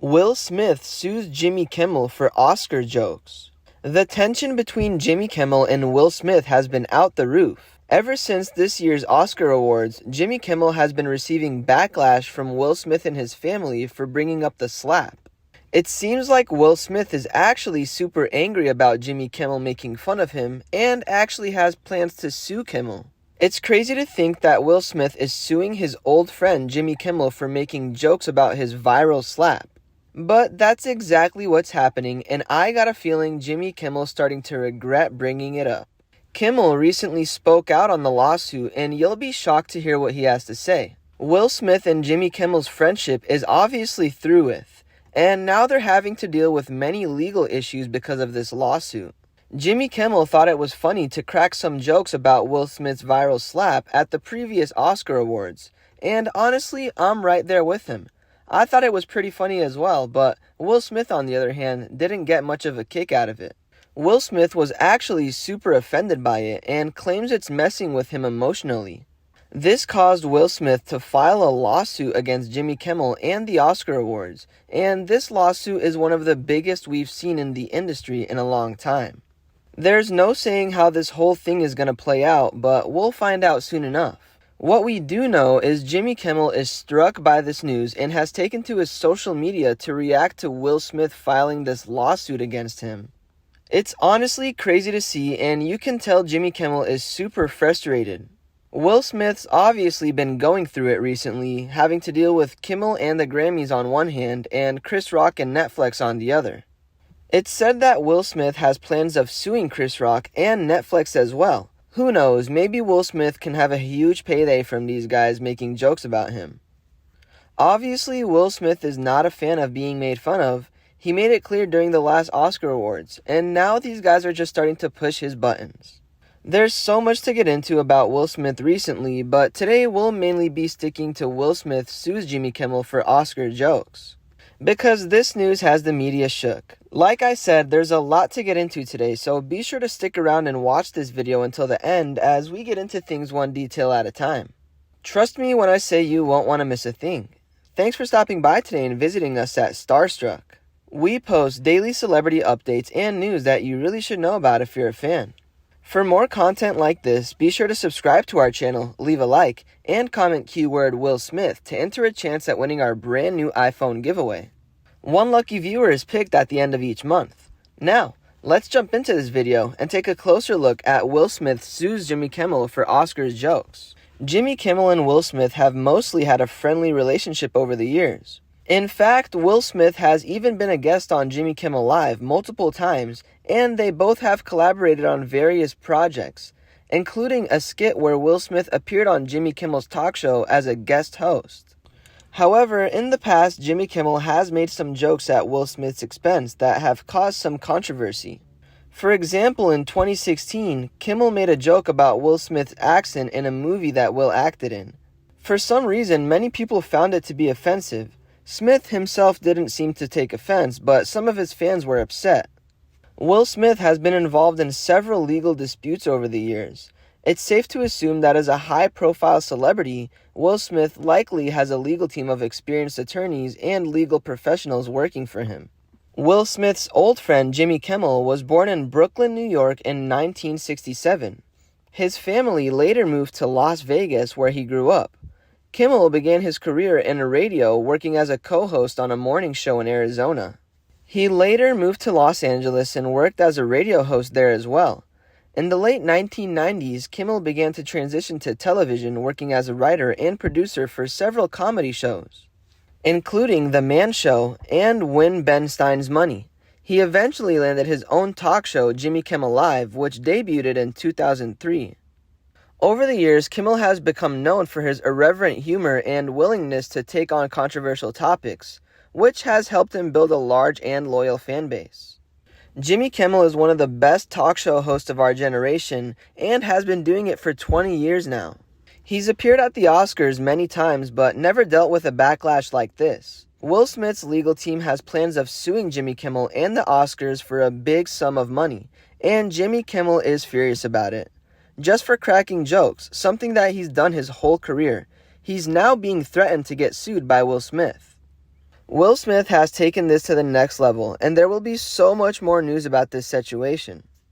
Will Smith sues Jimmy Kimmel for Oscar jokes. The tension between Jimmy Kimmel and Will Smith has been out the roof. Ever since this year's Oscar Awards, Jimmy Kimmel has been receiving backlash from Will Smith and his family for bringing up the slap. It seems like Will Smith is actually super angry about Jimmy Kimmel making fun of him and actually has plans to sue Kimmel. It's crazy to think that Will Smith is suing his old friend Jimmy Kimmel for making jokes about his viral slap. But that's exactly what's happening, and I got a feeling Jimmy Kimmel's starting to regret bringing it up. Kimmel recently spoke out on the lawsuit, and you'll be shocked to hear what he has to say. Will Smith and Jimmy Kimmel's friendship is obviously through with, and now they're having to deal with many legal issues because of this lawsuit. Jimmy Kimmel thought it was funny to crack some jokes about Will Smith's viral slap at the previous Oscar Awards, and honestly, I'm right there with him. I thought it was pretty funny as well, but Will Smith, on the other hand, didn't get much of a kick out of it. Will Smith was actually super offended by it and claims it's messing with him emotionally. This caused Will Smith to file a lawsuit against Jimmy Kimmel and the Oscar Awards, and this lawsuit is one of the biggest we've seen in the industry in a long time. There's no saying how this whole thing is going to play out, but we'll find out soon enough. What we do know is Jimmy Kimmel is struck by this news and has taken to his social media to react to Will Smith filing this lawsuit against him. It's honestly crazy to see, and you can tell Jimmy Kimmel is super frustrated. Will Smith's obviously been going through it recently, having to deal with Kimmel and the Grammys on one hand and Chris Rock and Netflix on the other. It's said that Will Smith has plans of suing Chris Rock and Netflix as well. Who knows, maybe Will Smith can have a huge payday from these guys making jokes about him. Obviously, Will Smith is not a fan of being made fun of. He made it clear during the last Oscar Awards, and now these guys are just starting to push his buttons. There's so much to get into about Will Smith recently, but today we'll mainly be sticking to Will Smith sues Jimmy Kimmel for Oscar jokes, because this news has the media shook. Like I said, there's a lot to get into today, so be sure to stick around and watch this video until the end as we get into things one detail at a time. Trust me when I say you won't want to miss a thing. Thanks for stopping by today and visiting us at Starstruck. We post daily celebrity updates and news that you really should know about if you're a fan. For more content like this, be sure to subscribe to our channel, leave a like, and comment keyword Will Smith to enter a chance at winning our brand new iPhone giveaway. One lucky viewer is picked at the end of each month. Now, let's jump into this video and take a closer look at Will Smith sues Jimmy Kimmel for Oscars jokes. Jimmy Kimmel and Will Smith have mostly had a friendly relationship over the years. In fact, Will Smith has even been a guest on Jimmy Kimmel Live multiple times, and they both have collaborated on various projects, including a skit where Will Smith appeared on Jimmy Kimmel's talk show as a guest host. However, in the past, Jimmy Kimmel has made some jokes at Will Smith's expense that have caused some controversy. For example, in 2016, Kimmel made a joke about Will Smith's accent in a movie that Will acted in. For some reason, many people found it to be offensive. Smith himself didn't seem to take offense, but some of his fans were upset. Will Smith has been involved in several legal disputes over the years. It's safe to assume that as a high-profile celebrity, Will Smith likely has a legal team of experienced attorneys and legal professionals working for him. Will Smith's old friend Jimmy Kimmel was born in Brooklyn, New York in 1967. His family later moved to Las Vegas, where he grew up. Kimmel began his career in radio working as a co-host on a morning show in Arizona. He later moved to Los Angeles and worked as a radio host there as well. In the late 1990s, Kimmel began to transition to television, working as a writer and producer for several comedy shows, including The Man Show and Win Ben Stein's Money. He eventually landed his own talk show, Jimmy Kimmel Live, which debuted in 2003. Over the years, Kimmel has become known for his irreverent humor and willingness to take on controversial topics, which has helped him build a large and loyal fan base. Jimmy Kimmel is one of the best talk show hosts of our generation and has been doing it for 20 years now. He's appeared at the Oscars many times but never dealt with a backlash like this. Will Smith's legal team has plans of suing Jimmy Kimmel and the Oscars for a big sum of money, and Jimmy Kimmel is furious about it. Just for cracking jokes, something that he's done his whole career, he's now being threatened to get sued by Will Smith. Will Smith has taken this to the next level, and there will be so much more news about this situation.